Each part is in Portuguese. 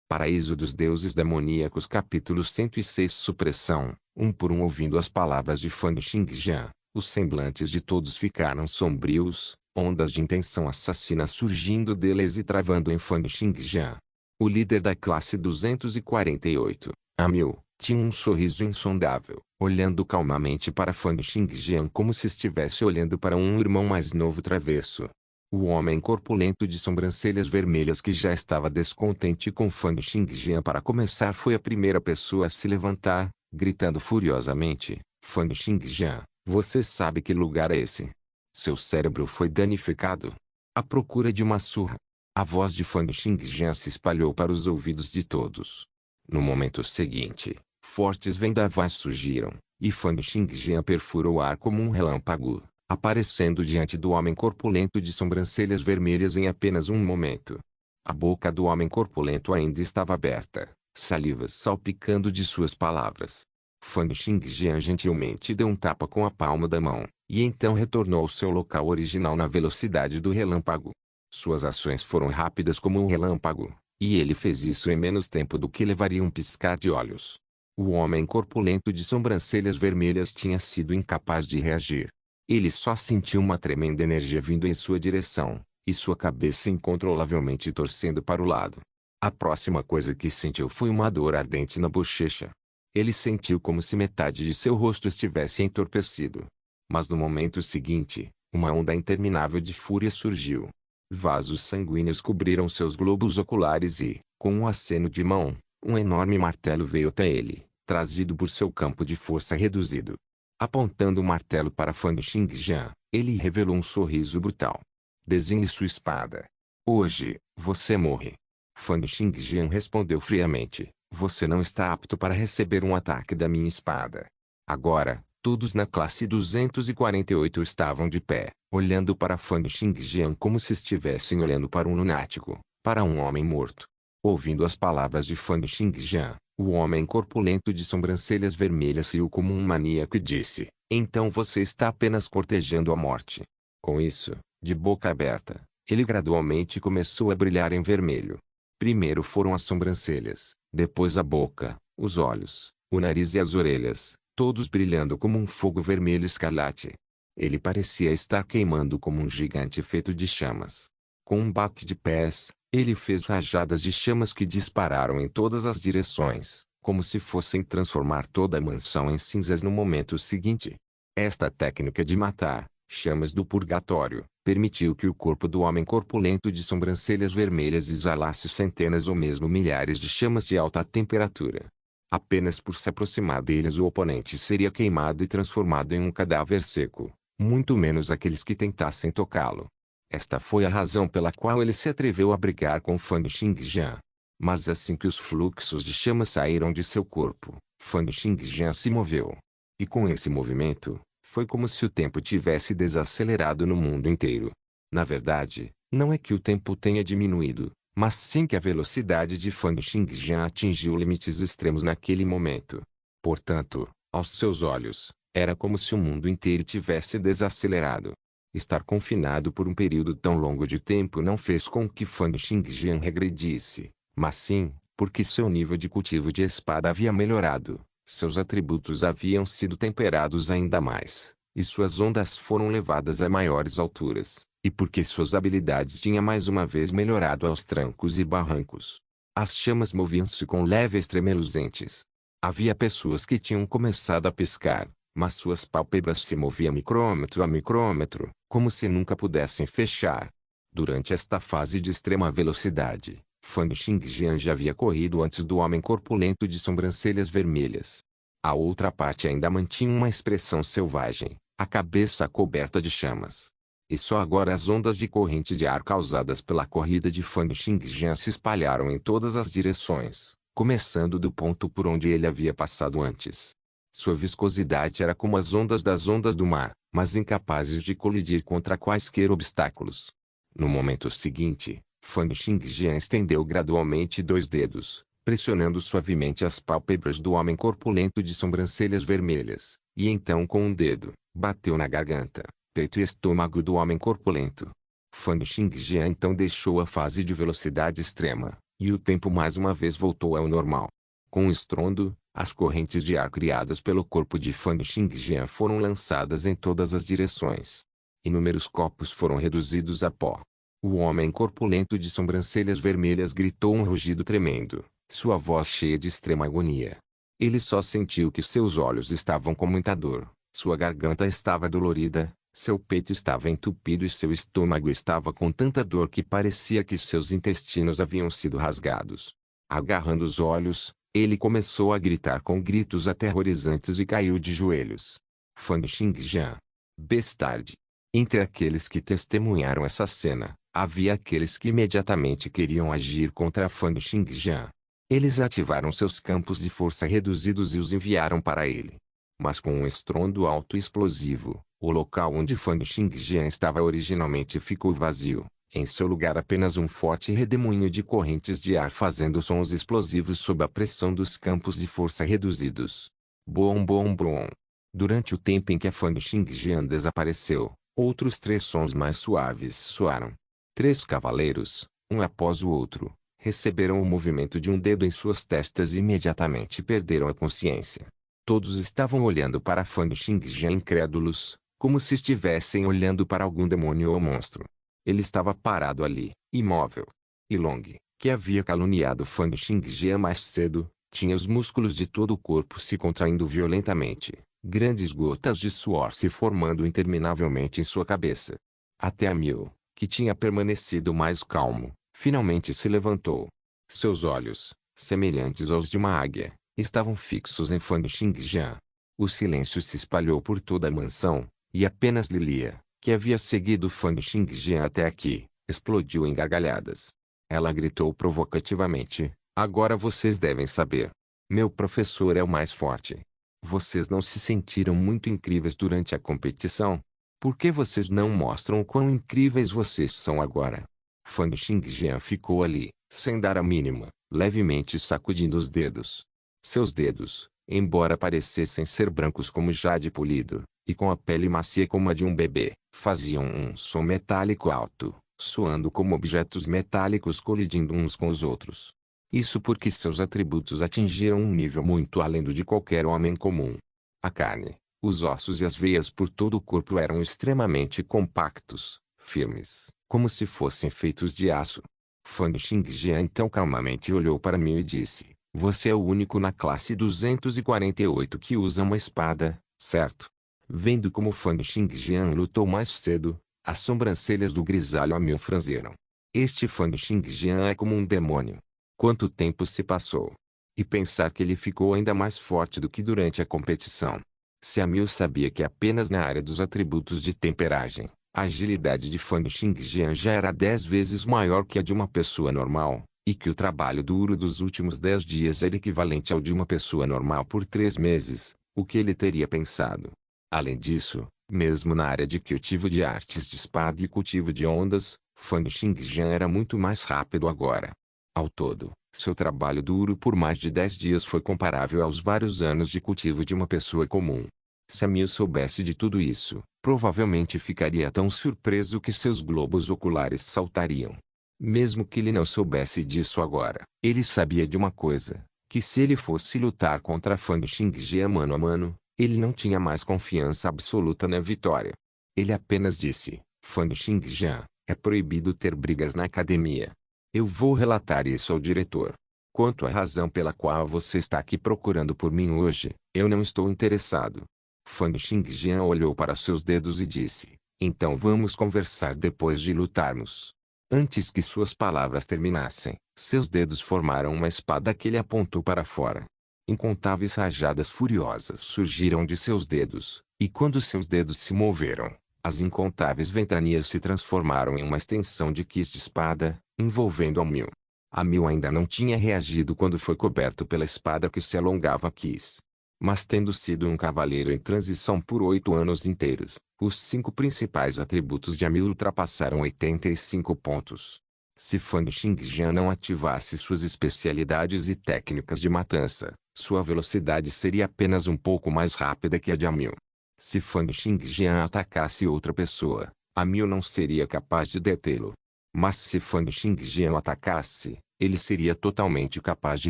Paraíso dos Deuses Demoníacos Capítulo 106 Supressão, um por um ouvindo as palavras de Fang Xingjian, os semblantes de todos ficaram sombrios, ondas de intenção assassina surgindo deles e travando em Fang Xingjian. O líder da classe 248, a 1000, tinha um sorriso insondável, olhando calmamente para Fang Xingjian como se estivesse olhando para um irmão mais novo travesso. O homem corpulento de sobrancelhas vermelhas que já estava descontente com Fang Xingjian para começar foi a primeira pessoa a se levantar, gritando furiosamente, Fang Xingjian, você sabe que lugar é esse? Seu cérebro foi danificado. À procura de uma surra. A voz de Fang Xingjian se espalhou para os ouvidos de todos. No momento seguinte, fortes vendavais surgiram, e Fang Xingjian perfurou o ar como um relâmpago, aparecendo diante do homem corpulento de sobrancelhas vermelhas em apenas um momento. A boca do homem corpulento ainda estava aberta, saliva salpicando de suas palavras. Fang Xingjian gentilmente deu um tapa com a palma da mão, e então retornou ao seu local original na velocidade do relâmpago. Suas ações foram rápidas como um relâmpago, e ele fez isso em menos tempo do que levaria um piscar de olhos. O homem corpulento de sobrancelhas vermelhas tinha sido incapaz de reagir. Ele só sentiu uma tremenda energia vindo em sua direção, e sua cabeça incontrolavelmente torcendo para o lado. A próxima coisa que sentiu foi uma dor ardente na bochecha. Ele sentiu como se metade de seu rosto estivesse entorpecido. Mas no momento seguinte, uma onda interminável de fúria surgiu. Vasos sanguíneos cobriram seus globos oculares e, com um aceno de mão, um enorme martelo veio até ele, trazido por seu campo de força reduzido. Apontando o martelo para Fang Xingjian, ele revelou um sorriso brutal. Desenhe sua espada. Hoje, você morre. Fang Xingjian respondeu friamente, você não está apto para receber um ataque da minha espada. Agora, todos na classe 248 estavam de pé, olhando para Fang Xingjian como se estivessem olhando para um lunático, para um homem morto. Ouvindo as palavras de Fang Xingjian, o homem corpulento de sobrancelhas vermelhas riu como um maníaco e disse, então você está apenas cortejando a morte. Com isso, de boca aberta, ele gradualmente começou a brilhar em vermelho. Primeiro foram as sobrancelhas, depois a boca, os olhos, o nariz e as orelhas, todos brilhando como um fogo vermelho escarlate. Ele parecia estar queimando como um gigante feito de chamas. Com um baque de pés, ele fez rajadas de chamas que dispararam em todas as direções, como se fossem transformar toda a mansão em cinzas no momento seguinte. Esta técnica de matar, chamas do purgatório, permitiu que o corpo do homem corpulento de sobrancelhas vermelhas exalasse centenas ou mesmo milhares de chamas de alta temperatura. Apenas por se aproximar deles o oponente seria queimado e transformado em um cadáver seco, muito menos aqueles que tentassem tocá-lo. Esta foi a razão pela qual ele se atreveu a brigar com Fang Xingjian. Mas assim que os fluxos de chama saíram de seu corpo, Fang Xingjian se moveu. E com esse movimento, foi como se o tempo tivesse desacelerado no mundo inteiro. Na verdade, não é que o tempo tenha diminuído, mas sim que a velocidade de Fang Xingjian atingiu limites extremos naquele momento. Portanto, aos seus olhos, era como se o mundo inteiro tivesse desacelerado. Estar confinado por um período tão longo de tempo não fez com que Fang Xingjian regredisse, mas sim, porque seu nível de cultivo de espada havia melhorado, seus atributos haviam sido temperados ainda mais, e suas ondas foram levadas a maiores alturas, e porque suas habilidades tinham mais uma vez melhorado aos trancos e barrancos. As chamas moviam-se com leves tremeluzentes. Havia pessoas que tinham começado a piscar, mas suas pálpebras se moviam micrômetro a micrômetro, como se nunca pudessem fechar. Durante esta fase de extrema velocidade, Fang Xingjian já havia corrido antes do homem corpulento de sobrancelhas vermelhas. A outra parte ainda mantinha uma expressão selvagem, a cabeça coberta de chamas. E só agora as ondas de corrente de ar causadas pela corrida de Fang Xingjian se espalharam em todas as direções, começando do ponto por onde ele havia passado antes. Sua viscosidade era como as ondas das ondas do mar, mas incapazes de colidir contra quaisquer obstáculos. No momento seguinte, Fang Xingjian estendeu gradualmente 2 dedos, pressionando suavemente as pálpebras do homem corpulento de sobrancelhas vermelhas, e então com um dedo, bateu na garganta, peito e estômago do homem corpulento. Fang Xingjian então deixou a fase de velocidade extrema, E o tempo mais uma vez voltou ao normal. Com um estrondo, as correntes de ar criadas pelo corpo de Fang Xingjian foram lançadas em todas as direções. Inúmeros copos foram reduzidos a pó. O homem corpulento de sobrancelhas vermelhas gritou um rugido tremendo, sua voz cheia de extrema agonia. Ele só sentiu que seus olhos estavam com muita dor, sua garganta estava dolorida, seu peito estava entupido e seu estômago estava com tanta dor que parecia que seus intestinos haviam sido rasgados. Agarrando os olhos, ele começou a gritar com gritos aterrorizantes e caiu de joelhos. Fang Xingjian. Bestarde. Entre aqueles que testemunharam essa cena, havia aqueles que imediatamente queriam agir contra Fang Xingjian. Eles ativaram seus campos de força reduzidos e os enviaram para ele. Mas com um estrondo alto e explosivo, o local onde Fang Xingjian estava originalmente ficou vazio. Em seu lugar apenas um forte redemoinho de correntes de ar fazendo sons explosivos sob a pressão dos campos de força reduzidos. Boom boom boom. Durante o tempo em que a Fang Xingjian desapareceu, outros 3 sons mais suaves soaram. 3 cavaleiros, um após o outro, receberam o movimento de um dedo em suas testas e imediatamente perderam a consciência. Todos estavam olhando para Fang Xingjian incrédulos, como se estivessem olhando para algum demônio ou monstro. Ele estava parado ali, imóvel. E Long, que havia caluniado Fang Xingjian mais cedo, tinha os músculos de todo o corpo se contraindo violentamente, grandes gotas de suor se formando interminavelmente em sua cabeça. Até a Miu, que tinha permanecido mais calmo, finalmente se levantou. Seus olhos, semelhantes aos de uma águia, estavam fixos em Fang Xingjian. O silêncio se espalhou por toda a mansão, e apenas Lilia, que havia seguido Fang Xingjian até aqui, explodiu em gargalhadas. Ela gritou provocativamente, agora vocês devem saber. Meu professor é o mais forte. Vocês não se sentiram muito incríveis durante a competição? Por que vocês não mostram o quão incríveis vocês são agora? Fang Xingjian ficou ali, sem dar a mínima, levemente sacudindo os dedos. Seus dedos, embora parecessem ser brancos como jade polido, e com a pele macia como a de um bebê, faziam um som metálico alto, soando como objetos metálicos colidindo uns com os outros. Isso porque seus atributos atingiram um nível muito além do de qualquer homem comum. A carne, os ossos e as veias por todo o corpo eram extremamente compactos, firmes, como se fossem feitos de aço. Fang Xingjian então calmamente olhou para mim e disse, você é o único na classe 248 que usa uma espada, certo? Vendo como Fang Xingjian lutou mais cedo, as sobrancelhas do grisalho a mil franziram. Este Fang Xingjian é como um demônio. Quanto tempo se passou? E pensar que ele ficou ainda mais forte do que durante a competição. Se a Mil sabia que apenas na área dos atributos de temperagem, a agilidade de Fang Xingjian já era 10 vezes maior que a de uma pessoa normal, e que o trabalho duro dos últimos 10 dias era equivalente ao de uma pessoa normal por 3 meses, o que ele teria pensado? Além disso, mesmo na área de cultivo de artes de espada e cultivo de ondas, Fang Xingjian era muito mais rápido agora. Ao todo, seu trabalho duro por mais de 10 dias foi comparável aos vários anos de cultivo de uma pessoa comum. Se a Mil soubesse de tudo isso, provavelmente ficaria tão surpreso que seus globos oculares saltariam. Mesmo que ele não soubesse disso agora, ele sabia de uma coisa, que se ele fosse lutar contra Fang Xingjian mano a mano, ele não tinha mais confiança absoluta na vitória. Ele apenas disse, Fang Xingjian, é proibido ter brigas na academia. Eu vou relatar isso ao diretor. Quanto à razão pela qual você está aqui procurando por mim hoje, eu não estou interessado. Fang Xingjian olhou para seus dedos e disse, então vamos conversar depois de lutarmos. Antes que suas palavras terminassem, seus dedos formaram uma espada que ele apontou para fora. Incontáveis rajadas furiosas surgiram de seus dedos, e quando seus dedos se moveram, as incontáveis ventanias se transformaram em uma extensão de quis de espada, envolvendo a Mil. A Mil ainda não tinha reagido quando foi coberto pela espada que se alongava a quis. Mas tendo sido um cavaleiro em transição por 8 anos inteiros, os 5 principais atributos de Amil ultrapassaram 85 pontos. Se Fang Xingjian não ativasse suas especialidades e técnicas de matança, sua velocidade seria apenas um pouco mais rápida que a de Amil. Se Fang Xingjian atacasse outra pessoa, Amil não seria capaz de detê-lo. Mas se Fang Xingjian atacasse, ele seria totalmente capaz de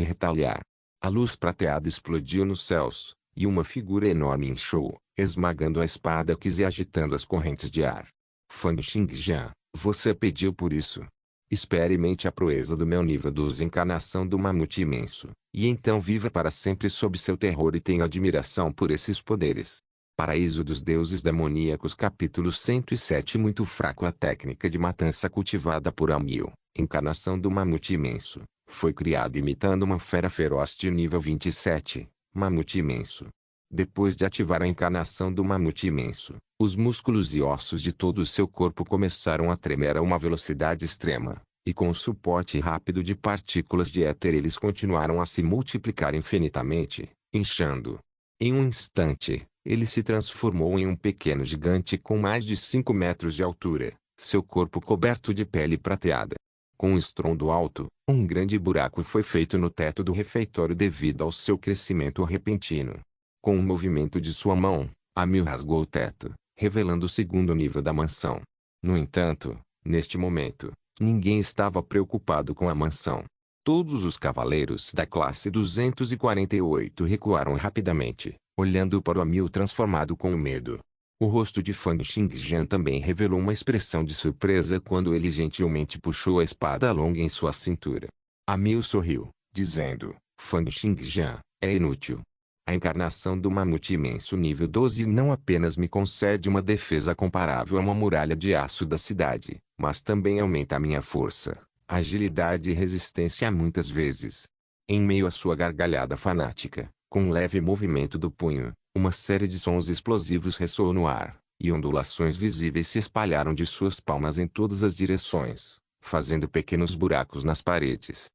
retaliar. A luz prateada explodiu nos céus, e uma figura enorme inchou, esmagando a espada Qi e agitando as correntes de ar. Fang Xingjian, você pediu por isso. Experimente a proeza do meu nível 12 encarnação do mamute imenso, e então viva para sempre sob seu terror e tenha admiração por esses poderes. Paraíso dos Deuses Demoníacos capítulo 107 muito fraco a técnica de matança cultivada por Amil, encarnação do mamute imenso, foi criada imitando uma fera feroz de nível 27, mamute imenso. Depois de ativar a encarnação do mamute imenso, os músculos e ossos de todo o seu corpo começaram a tremer a uma velocidade extrema, e com o suporte rápido de partículas de éter eles continuaram a se multiplicar infinitamente, inchando. Em um instante, ele se transformou em um pequeno gigante com mais de 5 metros de altura, seu corpo coberto de pele prateada. Com um estrondo alto, um grande buraco foi feito no teto do refeitório devido ao seu crescimento repentino. Com um movimento de sua mão, Amil rasgou o teto, revelando o segundo nível da mansão. No entanto, neste momento, ninguém estava preocupado com a mansão. Todos os cavaleiros da classe 248 recuaram rapidamente, olhando para o Amil transformado com medo. O rosto de Fang Xingjian também revelou uma expressão de surpresa quando ele gentilmente puxou a espada longa em sua cintura. Amil sorriu, dizendo, Fang Xingjian, é inútil. A encarnação do mamute imenso nível 12 não apenas me concede uma defesa comparável a uma muralha de aço da cidade, mas também aumenta a minha força, agilidade e resistência muitas vezes. Em meio à sua gargalhada fanática, com um leve movimento do punho, uma série de sons explosivos ressoou no ar, e ondulações visíveis se espalharam de suas palmas em todas as direções, fazendo pequenos buracos nas paredes.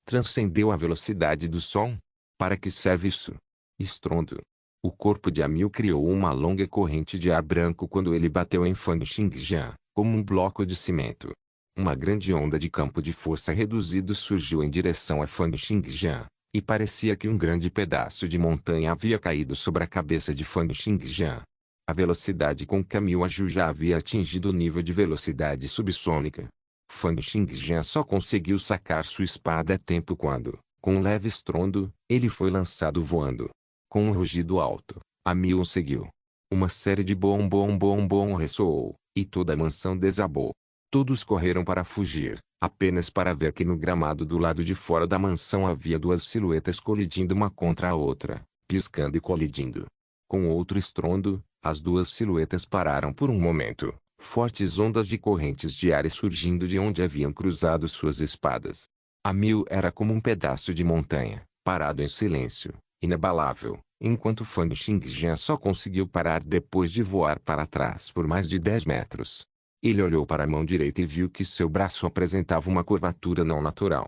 Transcendeu a velocidade do som? Para que serve isso? Estrondo. O corpo de Amil criou uma longa corrente de ar branco quando ele bateu em Fang Xingjian, como um bloco de cimento. Uma grande onda de campo de força reduzido surgiu em direção a Fang Xingjian, e parecia que um grande pedaço de montanha havia caído sobre a cabeça de Fang Xingjian. A velocidade com que Amil agiu já havia atingido o nível de velocidade subsônica. Fang Xingjian só conseguiu sacar sua espada a tempo quando, com um leve estrondo, ele foi lançado voando. Com um rugido alto, Amil o seguiu. Uma série de bom ressoou, e toda a mansão desabou. Todos correram para fugir, apenas para ver que no gramado do lado de fora da mansão havia duas silhuetas colidindo uma contra a outra, piscando e colidindo. Com outro estrondo, as duas silhuetas pararam por um momento, fortes ondas de correntes de ar surgindo de onde haviam cruzado suas espadas. Amil era como um pedaço de montanha, parado em silêncio, inabalável, enquanto Fang Xingjian só conseguiu parar depois de voar para trás por mais de 10 metros. Ele olhou para a mão direita e viu que seu braço apresentava uma curvatura não natural.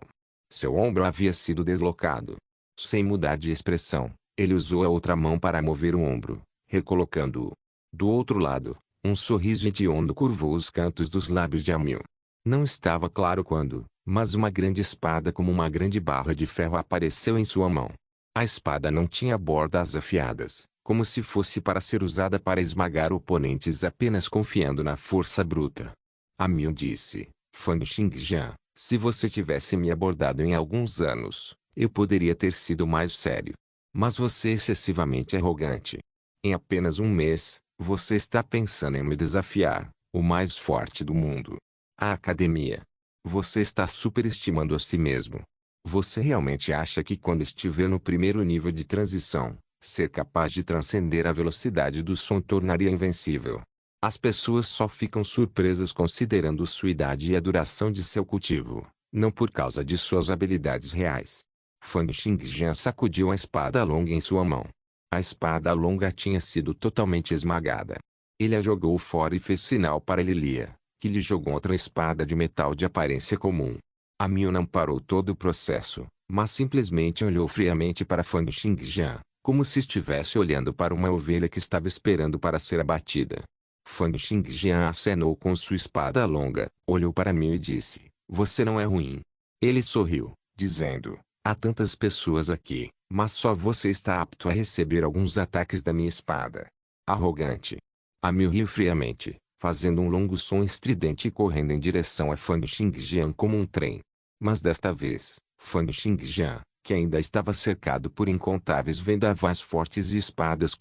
Seu ombro havia sido deslocado. Sem mudar de expressão, ele usou a outra mão para mover o ombro, recolocando-o. Do outro lado, um sorriso hediondo curvou os cantos dos lábios de Amil. Não estava claro quando, mas uma grande espada como uma grande barra de ferro apareceu em sua mão. A espada não tinha bordas afiadas, como se fosse para ser usada para esmagar oponentes apenas confiando na força bruta. Amil disse, Fang Xingjian, se você tivesse me abordado em alguns anos, eu poderia ter sido mais sério. Mas você é excessivamente arrogante. Em apenas um mês, você está pensando em me desafiar, o mais forte do mundo. A academia. Você está superestimando a si mesmo. Você realmente acha que quando estiver no primeiro nível de transição, ser capaz de transcender a velocidade do som tornaria invencível? As pessoas só ficam surpresas considerando sua idade e a duração de seu cultivo, não por causa de suas habilidades reais. Fang Xingjian sacudiu a espada longa em sua mão. A espada longa tinha sido totalmente esmagada. Ele a jogou fora e fez sinal para Lilia, que lhe jogou outra espada de metal de aparência comum. Amil não parou todo o processo, mas simplesmente olhou friamente para Fang Xingjian, como se estivesse olhando para uma ovelha que estava esperando para ser abatida. Fang Xingjian acenou com sua espada longa, olhou para Amil e disse, você não é ruim. Ele sorriu, dizendo, há tantas pessoas aqui, mas só você está apto a receber alguns ataques da minha espada. Arrogante. Amil riu friamente, fazendo um longo som estridente e correndo em direção a Fang Xingjian como um trem. Mas desta vez, Fang Xingjian, que ainda estava cercado por incontáveis vendavais fortes e espadas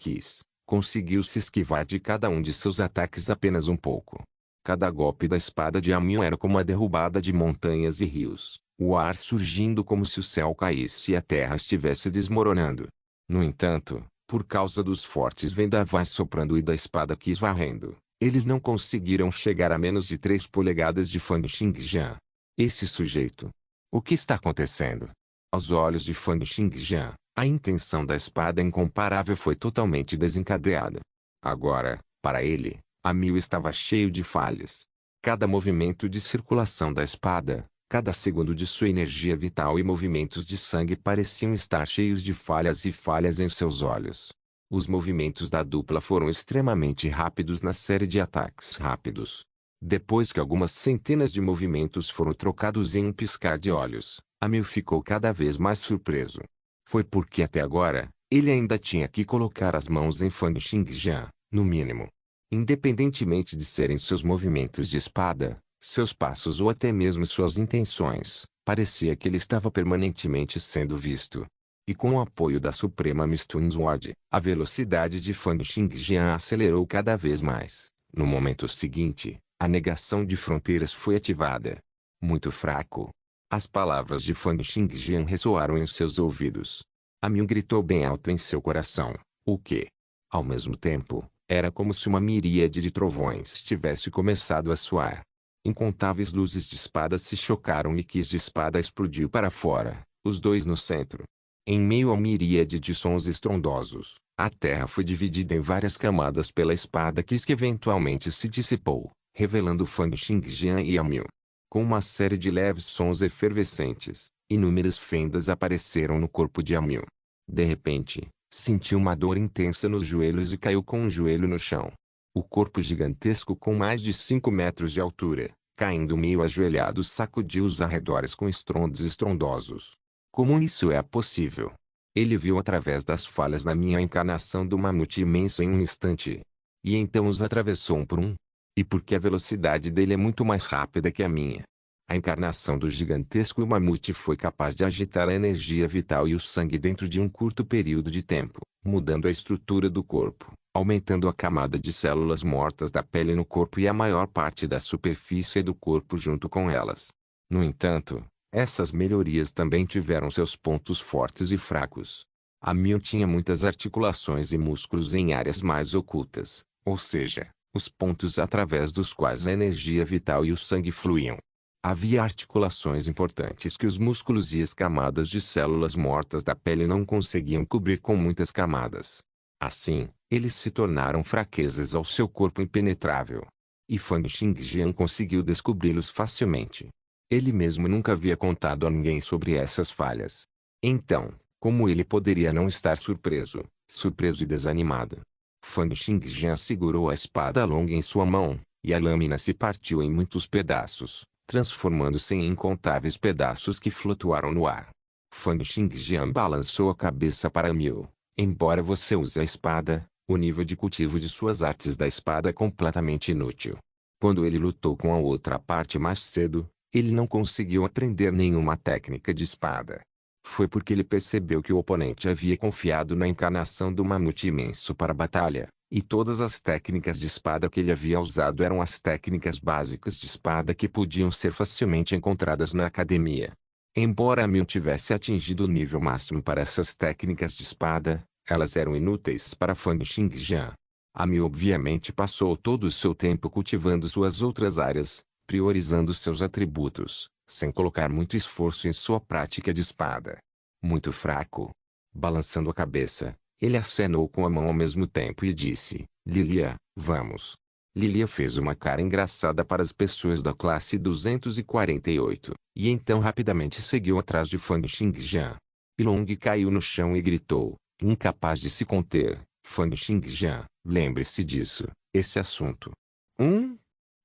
conseguiu se esquivar de cada um de seus ataques apenas um pouco. Cada golpe da espada de Amiu era como a derrubada de montanhas e rios, o ar surgindo como se o céu caísse e a terra estivesse desmoronando. No entanto, por causa dos fortes vendavais soprando e da espada varrendo, eles não conseguiram chegar a menos de 3 polegadas de Fang Xingjian. Esse sujeito. O que está acontecendo? Aos olhos de Fang Xingjian, a intenção da espada incomparável foi totalmente desencadeada. Agora, para ele, Amiu estava cheio de falhas. Cada movimento de circulação da espada, cada segundo de sua energia vital e movimentos de sangue pareciam estar cheios de falhas e falhas em seus olhos. Os movimentos da dupla foram extremamente rápidos na série de ataques rápidos. Depois que algumas centenas de movimentos foram trocados em um piscar de olhos, Amiu ficou cada vez mais surpreso. Foi porque até agora, ele ainda tinha que colocar as mãos em Fang Xingjian, no mínimo. Independentemente de serem seus movimentos de espada, seus passos ou até mesmo suas intenções, parecia que ele estava permanentemente sendo visto. E com o apoio da Suprema Mistun Sword, a velocidade de Fang Xingjian acelerou cada vez mais. No momento seguinte, a negação de fronteiras foi ativada. Muito fraco. As palavras de Fang Xingjian ressoaram em seus ouvidos. Amiu gritou bem alto em seu coração. O quê? Ao mesmo tempo, era como se uma miríade de trovões tivesse começado a soar. Incontáveis luzes de espada se chocaram e Quis de espada explodiu para fora, os dois no centro. Em meio a miríade de sons estrondosos, a terra foi dividida em várias camadas pela espada Quis que eventualmente se dissipou, revelando Fang Xingjian e Amiu. Com uma série de leves sons efervescentes, inúmeras fendas apareceram no corpo de Amiu. De repente, sentiu uma dor intensa nos joelhos e caiu com um joelho no chão. O corpo gigantesco com mais de 5 metros de altura, caindo meio ajoelhado sacudiu os arredores com estrondos estrondosos. Como isso é possível? Ele viu através das falhas na minha encarnação do mamute imenso em um instante. E então os atravessou um por um. E porque a velocidade dele é muito mais rápida que a minha. A encarnação do gigantesco mamute foi capaz de agitar a energia vital e o sangue dentro de um curto período de tempo, mudando a estrutura do corpo, aumentando a camada de células mortas da pele no corpo e a maior parte da superfície do corpo junto com elas. No entanto, essas melhorias também tiveram seus pontos fortes e fracos. Amiu tinha muitas articulações e músculos em áreas mais ocultas, ou seja, os pontos através dos quais a energia vital e o sangue fluíam. Havia articulações importantes que os músculos e as camadas de células mortas da pele não conseguiam cobrir com muitas camadas. Assim, eles se tornaram fraquezas ao seu corpo impenetrável. E Fang Xingjian conseguiu descobri-los facilmente. Ele mesmo nunca havia contado a ninguém sobre essas falhas. Então, como ele poderia não estar surpreso e desanimado? Fang Xingjian segurou a espada longa em sua mão, e a lâmina se partiu em muitos pedaços, transformando-se em incontáveis pedaços que flutuaram no ar. Fang Xingjian balançou a cabeça para Amiu. Embora você use a espada, o nível de cultivo de suas artes da espada é completamente inútil. Quando ele lutou com a outra parte mais cedo, ele não conseguiu aprender nenhuma técnica de espada. Foi porque ele percebeu que o oponente havia confiado na encarnação do mamute imenso para a batalha. E todas as técnicas de espada que ele havia usado eram as técnicas básicas de espada que podiam ser facilmente encontradas na academia. Embora Amiu tivesse atingido o nível máximo para essas técnicas de espada, elas eram inúteis para Fang Xingjian. Amiu obviamente passou todo o seu tempo cultivando suas outras áreas, priorizando seus atributos, sem colocar muito esforço em sua prática de espada. Muito fraco. Balançando a cabeça, ele acenou com a mão ao mesmo tempo e disse, Lilia, vamos. Lilia fez uma cara engraçada para as pessoas da classe 248, e então rapidamente seguiu atrás de Fang Xingjian. Long caiu no chão e gritou, incapaz de se conter, Fang Xingjian, lembre-se disso, esse assunto.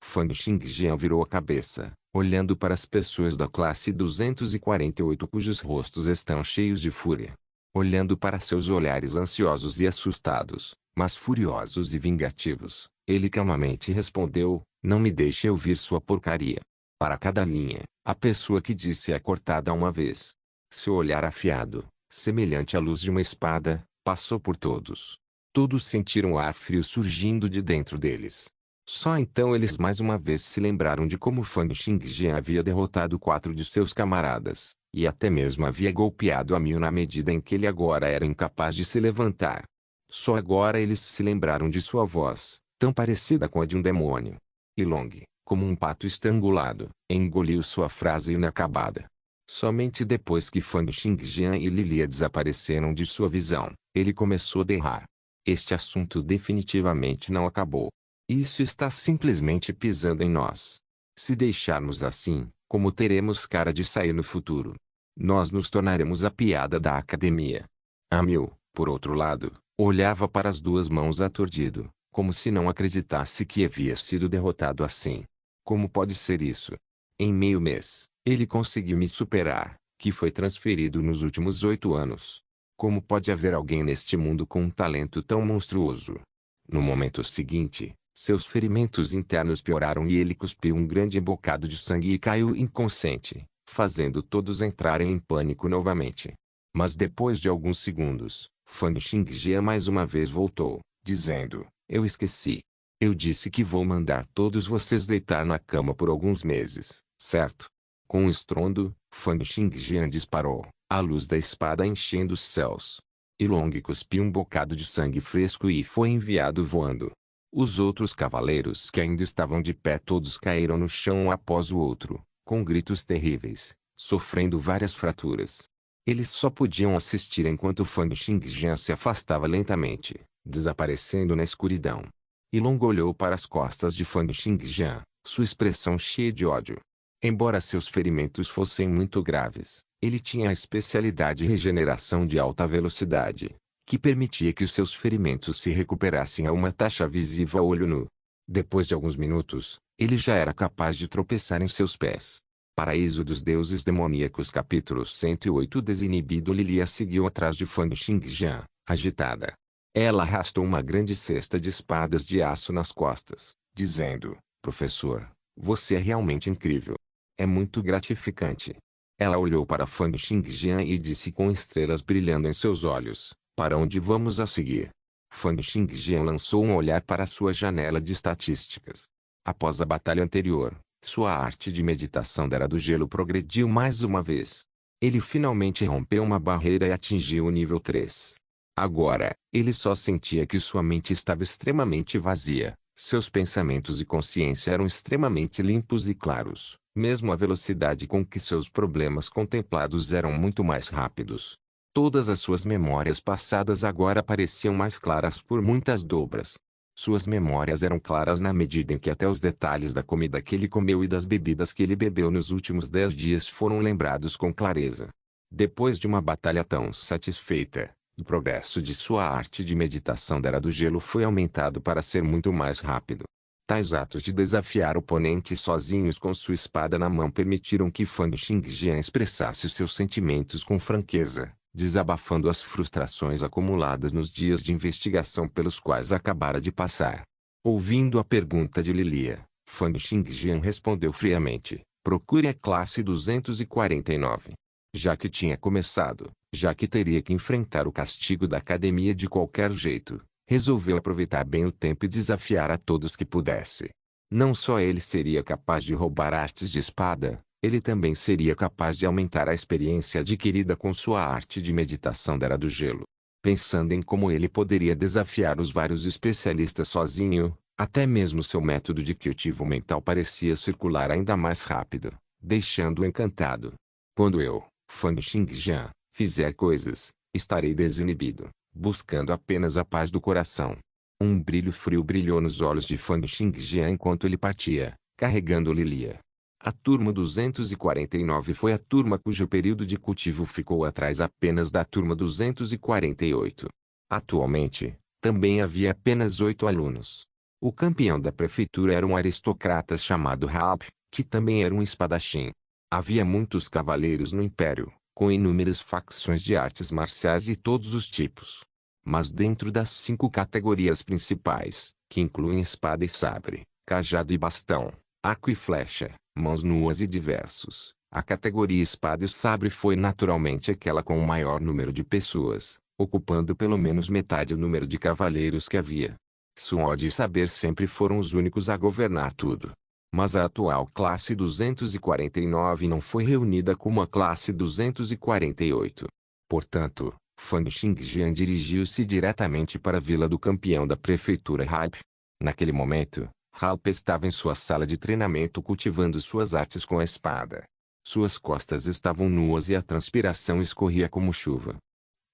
Fang Xingjian virou a cabeça, olhando para as pessoas da classe 248 cujos rostos estão cheios de fúria. Olhando para seus olhares ansiosos e assustados, mas furiosos e vingativos, ele calmamente respondeu, não me deixe ouvir sua porcaria. Para cada linha, a pessoa que disse é cortada uma vez. Seu olhar afiado, semelhante à luz de uma espada, passou por todos. Todos sentiram o ar frio surgindo de dentro deles. Só então eles mais uma vez se lembraram de como Fang Xingjian havia derrotado 4 de seus camaradas, e até mesmo havia golpeado a Miu na medida em que ele agora era incapaz de se levantar. Só agora eles se lembraram de sua voz, tão parecida com a de um demônio. E Long, como um pato estrangulado, engoliu sua frase inacabada. Somente depois que Fang Xingjian e Lilia desapareceram de sua visão, ele começou a berrar. Este assunto definitivamente não acabou. Isso está simplesmente pisando em nós. Se deixarmos assim, como teremos cara de sair no futuro? Nós nos tornaremos a piada da academia. Amil, por outro lado, olhava para as 2 mãos aturdido, como se não acreditasse que havia sido derrotado assim. Como pode ser isso? Em meio mês, ele conseguiu me superar, que foi transferido nos últimos 8 anos. Como pode haver alguém neste mundo com um talento tão monstruoso? No momento seguinte, seus ferimentos internos pioraram e ele cuspiu um grande bocado de sangue e caiu inconsciente, fazendo todos entrarem em pânico novamente. Mas depois de alguns segundos, Fang Xingjian mais uma vez voltou, dizendo: eu esqueci. Eu disse que vou mandar todos vocês deitar na cama por alguns meses, certo? Com um estrondo, Fang Xingjian disparou, a luz da espada enchendo os céus. E Long cuspiu um bocado de sangue fresco e foi enviado voando. Os outros cavaleiros que ainda estavam de pé todos caíram no chão um após o outro, com gritos terríveis, sofrendo várias fraturas. Eles só podiam assistir enquanto Fang Xingjian se afastava lentamente, desaparecendo na escuridão. E Long olhou para as costas de Fang Xingjian, sua expressão cheia de ódio. Embora seus ferimentos fossem muito graves, ele tinha a especialidade regeneração de alta velocidade, que permitia que os seus ferimentos se recuperassem a uma taxa visível a olho nu. Depois de alguns minutos, ele já era capaz de tropeçar em seus pés. Paraíso dos Deuses Demoníacos capítulo 108 Desinibido Lilia seguiu atrás de Fang Xingjian, agitada. Ela arrastou uma grande cesta de espadas de aço nas costas, dizendo: professor, você é realmente incrível. É muito gratificante. Ela olhou para Fang Xingjian e disse com estrelas brilhando em seus olhos: para onde vamos a seguir? Fang Xingjian lançou um olhar para sua janela de estatísticas. Após a batalha anterior, sua arte de meditação da Era do Gelo progrediu mais uma vez. Ele finalmente rompeu uma barreira e atingiu o nível 3. Agora, ele só sentia que sua mente estava extremamente vazia. Seus pensamentos e consciência eram extremamente limpos e claros, mesmo a velocidade com que seus problemas contemplados eram muito mais rápidos. Todas as suas memórias passadas agora pareciam mais claras por muitas dobras. Suas memórias eram claras na medida em que até os detalhes da comida que ele comeu e das bebidas que ele bebeu nos últimos 10 dias foram lembrados com clareza. Depois de uma batalha tão satisfeita, o progresso de sua arte de meditação da Era do Gelo foi aumentado para ser muito mais rápido. Tais atos de desafiar oponentes sozinhos com sua espada na mão permitiram que Fang Xingjian expressasse seus sentimentos com franqueza, desabafando as frustrações acumuladas nos dias de investigação pelos quais acabara de passar. Ouvindo a pergunta de Lilia, Fang Xingjian respondeu friamente: procure a classe 249. Já que tinha começado, já que teria que enfrentar o castigo da academia de qualquer jeito, resolveu aproveitar bem o tempo e desafiar a todos que pudesse. Não só ele seria capaz de roubar artes de espada, ele também seria capaz de aumentar a experiência adquirida com sua arte de meditação da Era do Gelo. Pensando em como ele poderia desafiar os vários especialistas sozinho, até mesmo seu método de cultivo mental parecia circular ainda mais rápido, deixando-o encantado. Quando eu, Fang Xingjian, fizer coisas, estarei desinibido, buscando apenas a paz do coração. Um brilho frio brilhou nos olhos de Fang Xingjian enquanto ele partia, carregando Lilia. A turma 249 foi a turma cujo período de cultivo ficou atrás apenas da turma 248. Atualmente, também havia apenas 8 alunos. O campeão da prefeitura era um aristocrata chamado Raab, que também era um espadachim. Havia muitos cavaleiros no Império, com inúmeras facções de artes marciais de todos os tipos. Mas dentro das 5 categorias principais, que incluem espada e sabre, cajado e bastão, arco e flecha, mãos nuas e diversos. A categoria espada e sabre foi naturalmente aquela com o maior número de pessoas, ocupando pelo menos metade do número de cavaleiros que havia. Sword e saber sempre foram os únicos a governar tudo. Mas a atual classe 249 não foi reunida como a classe 248. Portanto, Fang Xingjian dirigiu-se diretamente para a vila do campeão da prefeitura Hype. Naquele momento, Hype estava em sua sala de treinamento cultivando suas artes com a espada. Suas costas estavam nuas e a transpiração escorria como chuva.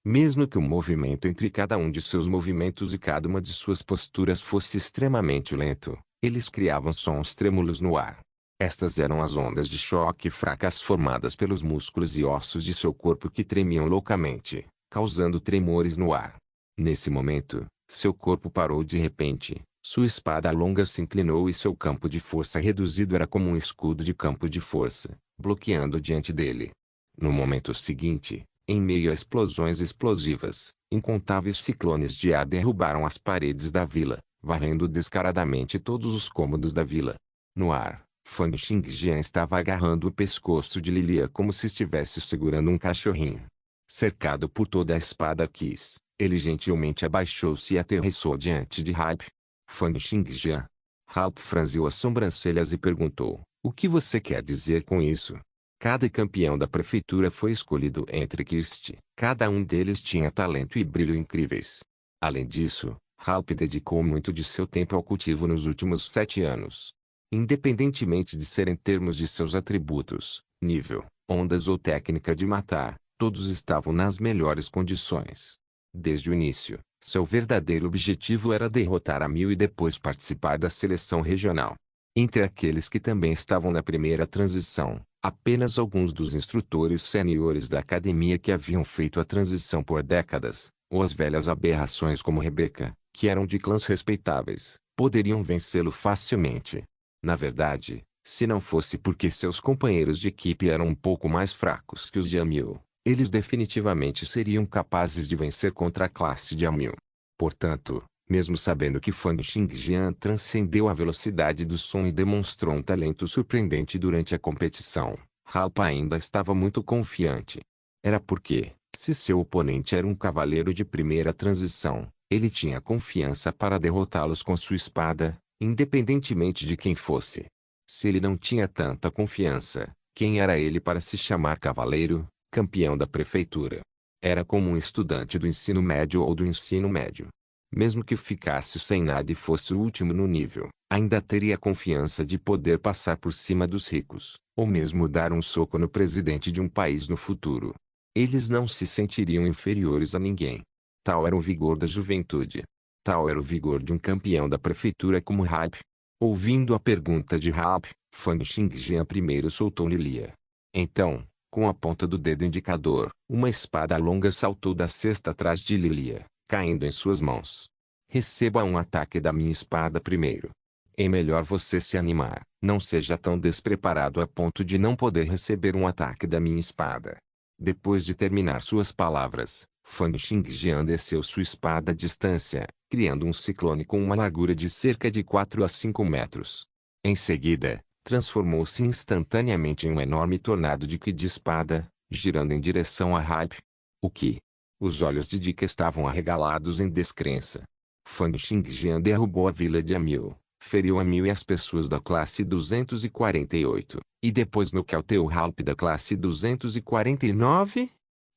Mesmo que o movimento entre cada um de seus movimentos e cada uma de suas posturas fosse extremamente lento, eles criavam sons trêmulos no ar. Estas eram as ondas de choque fracas formadas pelos músculos e ossos de seu corpo que tremiam loucamente, causando tremores no ar. Nesse momento, seu corpo parou de repente, sua espada longa se inclinou e seu campo de força reduzido era como um escudo de campo de força, bloqueando diante dele. No momento seguinte, em meio a explosões explosivas, incontáveis ciclones de ar derrubaram as paredes da vila, varrendo descaradamente todos os cômodos da vila. No ar, Fang Xingjian estava agarrando o pescoço de Lilia como se estivesse segurando um cachorrinho. Cercado por toda a espada Kiss, ele gentilmente abaixou-se e aterrissou diante de Hype. Fang Xingjian. Hype franziu as sobrancelhas e perguntou: "O que você quer dizer com isso?" Cada campeão da prefeitura foi escolhido entre Kirst. Cada um deles tinha talento e brilho incríveis. Além disso, Hype dedicou muito de seu tempo ao cultivo nos últimos 7 anos. Independentemente de ser em termos de seus atributos, nível, ondas ou técnica de matar, todos estavam nas melhores condições. Desde o início, seu verdadeiro objetivo era derrotar a Mil e depois participar da seleção regional. Entre aqueles que também estavam na primeira transição, apenas alguns dos instrutores seniores da academia que haviam feito a transição por décadas, ou as velhas aberrações como Rebecca, que eram de clãs respeitáveis, poderiam vencê-lo facilmente. Na verdade, se não fosse porque seus companheiros de equipe eram um pouco mais fracos que os de Amil, eles definitivamente seriam capazes de vencer contra a classe de Amil. Portanto, mesmo sabendo que Fang Xingjian transcendeu a velocidade do som e demonstrou um talento surpreendente durante a competição, Halpa ainda estava muito confiante. Era porque, se seu oponente era um cavaleiro de primeira transição, ele tinha confiança para derrotá-los com sua espada, independentemente de quem fosse. Se ele não tinha tanta confiança, quem era ele para se chamar cavaleiro, campeão da prefeitura? Era como um estudante do ensino médio ou do ensino médio. Mesmo que ficasse sem nada e fosse o último no nível, ainda teria confiança de poder passar por cima dos ricos, ou mesmo dar um soco no presidente de um país no futuro. Eles não se sentiriam inferiores a ninguém. Tal era o vigor da juventude. Tal era o vigor de um campeão da prefeitura como Hype. Ouvindo a pergunta de Hype, Fang Xingjian primeiro soltou Lilia. Então, com a ponta do dedo indicador, uma espada longa saltou da cesta atrás de Lilia, caindo em suas mãos. "Receba um ataque da minha espada primeiro. É melhor você se animar, não seja tão despreparado a ponto de não poder receber um ataque da minha espada." Depois de terminar suas palavras, Fang Xingjian desceu sua espada à distância, criando um ciclone com uma largura de cerca de 4 a 5 metros. Em seguida, transformou-se instantaneamente em um enorme tornado de ki de espada, girando em direção a Hype. O ki. Os olhos de Dick estavam arregalados em descrença. Fang Xingjian derrubou a vila de Amil, feriu Amil e as pessoas da classe 248, e depois nocauteou Halp da classe 249?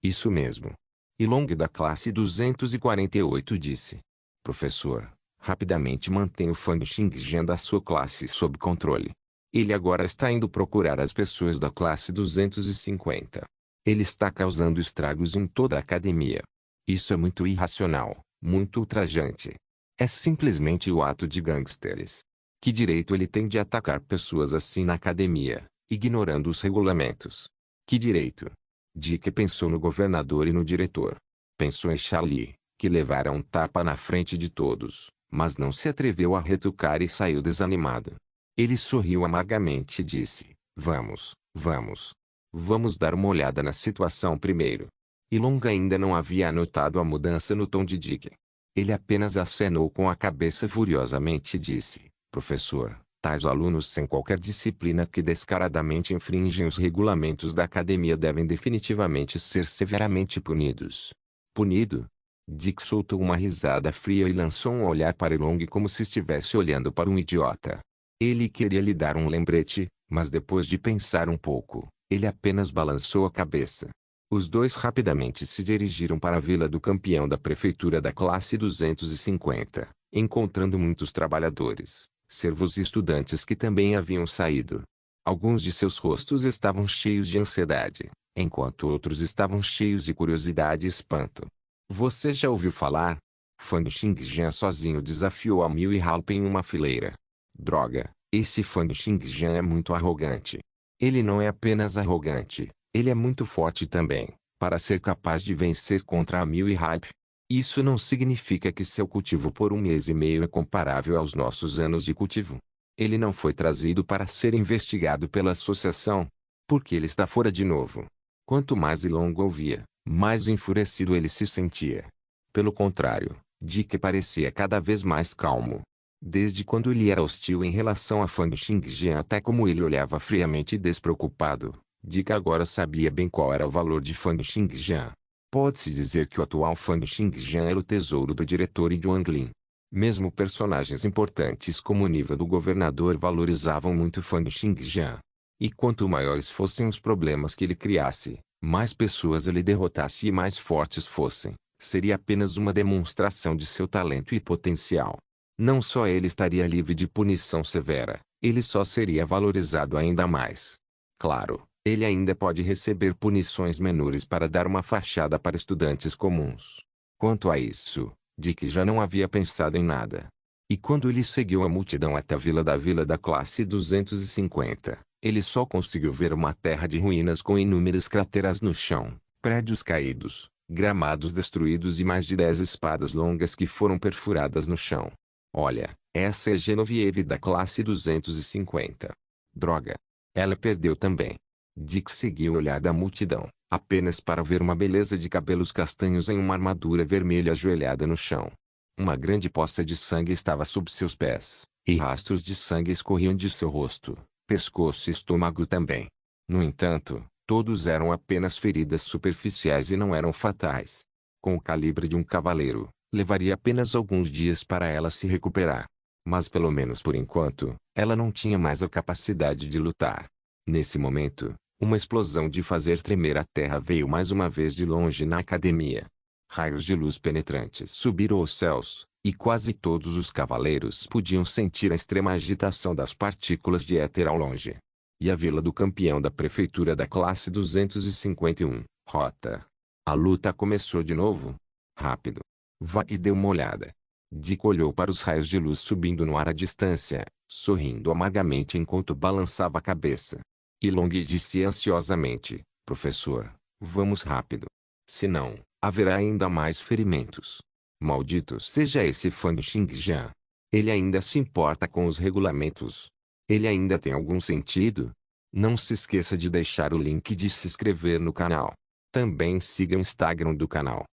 Isso mesmo. E Long da classe 248 disse: "Professor, rapidamente mantenha o Fang Xingjian da sua classe sob controle. Ele agora está indo procurar as pessoas da classe 250. Ele está causando estragos em toda a academia. Isso é muito irracional, muito ultrajante. É simplesmente o ato de gangsters. Que direito ele tem de atacar pessoas assim na academia, ignorando os regulamentos? Que direito?" Dick pensou no governador e no diretor. Pensou em Charlie, que levara um tapa na frente de todos, mas não se atreveu a retrucar e saiu desanimado. Ele sorriu amargamente e disse: "Vamos, vamos. Vamos dar uma olhada na situação primeiro." E Long ainda não havia notado a mudança no tom de Dick. Ele apenas acenou com a cabeça furiosamente e disse: "Professor, Tais alunos sem qualquer disciplina que descaradamente infringem os regulamentos da academia devem definitivamente ser severamente punidos. Punido? Dick soltou uma risada fria e lançou um olhar para Elong como se estivesse olhando para um idiota. Ele queria lhe dar um lembrete, mas depois de pensar um pouco, ele apenas balançou a cabeça. Os dois rapidamente se dirigiram para a vila do campeão da prefeitura da classe 250, encontrando muitos trabalhadores, servos e estudantes que também haviam saído. Alguns de seus rostos estavam cheios de ansiedade, enquanto outros estavam cheios de curiosidade e espanto. Você já ouviu falar? Fang Xingjian sozinho desafiou a Miu e Halpe em uma fileira. Droga, esse Fang Xingjian é muito arrogante. Ele não é apenas arrogante, ele é muito forte também, para ser capaz de vencer contra a Miu e Halpe. Isso não significa que seu cultivo por 1 mês e meio é comparável aos nossos anos de cultivo. Ele não foi trazido para ser investigado pela associação, porque ele está fora de novo. Quanto mais Elong ouvia, mais enfurecido ele se sentia. Pelo contrário, Dick parecia cada vez mais calmo. Desde quando ele era hostil em relação a Fang Xingjian até como ele olhava friamente e despreocupado, Dick agora sabia bem qual era o valor de Fang Xingjian. Pode-se dizer que o atual Fang Xingjian era o tesouro do diretor e de Wang Lin. Mesmo personagens importantes como o nível do governador valorizavam muito Fang Xingjian. E quanto maiores fossem os problemas que ele criasse, mais pessoas ele derrotasse e mais fortes fossem, seria apenas uma demonstração de seu talento e potencial. Não só ele estaria livre de punição severa, ele só seria valorizado ainda mais. Claro, ele ainda pode receber punições menores para dar uma fachada para estudantes comuns. Quanto a isso, Dick já não havia pensado em nada. E quando ele seguiu a multidão até a vila da classe 250, ele só conseguiu ver uma terra de ruínas com inúmeras crateras no chão, prédios caídos, gramados destruídos e mais de 10 espadas longas que foram perfuradas no chão. Olha, essa é Genevieve da classe 250. Droga! Ela perdeu também. Dick seguiu o olhar da multidão, apenas para ver uma beleza de cabelos castanhos em uma armadura vermelha ajoelhada no chão. Uma grande poça de sangue estava sob seus pés, e rastros de sangue escorriam de seu rosto, pescoço e estômago também. No entanto, todos eram apenas feridas superficiais e não eram fatais. Com o calibre de um cavaleiro, levaria apenas alguns dias para ela se recuperar. Mas pelo menos por enquanto, ela não tinha mais a capacidade de lutar. Nesse momento, uma explosão de fazer tremer a terra veio mais uma vez de longe na academia. Raios de luz penetrantes subiram aos céus, e quase todos os cavaleiros podiam sentir a extrema agitação das partículas de éter ao longe. E a vila do campeão da prefeitura da classe 251, rota. A luta começou de novo. Rápido. Vá e dê uma olhada. Dick olhou para os raios de luz subindo no ar à distância, sorrindo amargamente enquanto balançava a cabeça. Elong disse ansiosamente, professor, vamos rápido. Senão, haverá ainda mais ferimentos. Maldito seja esse Fang Xingjian. Ele ainda se importa com os regulamentos. Ele ainda tem algum sentido? Não se esqueça de deixar o link de se inscrever no canal. Também siga o Instagram do canal.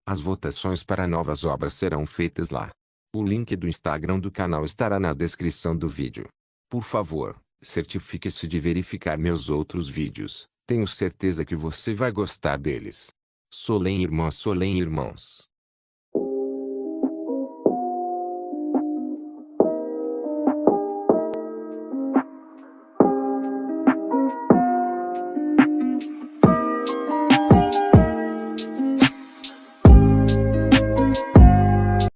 As votações para novas obras serão feitas lá. O link do Instagram do canal estará na descrição do vídeo. Por favor, certifique-se de verificar meus outros vídeos. Tenho certeza que você vai gostar deles. Solem irmãos.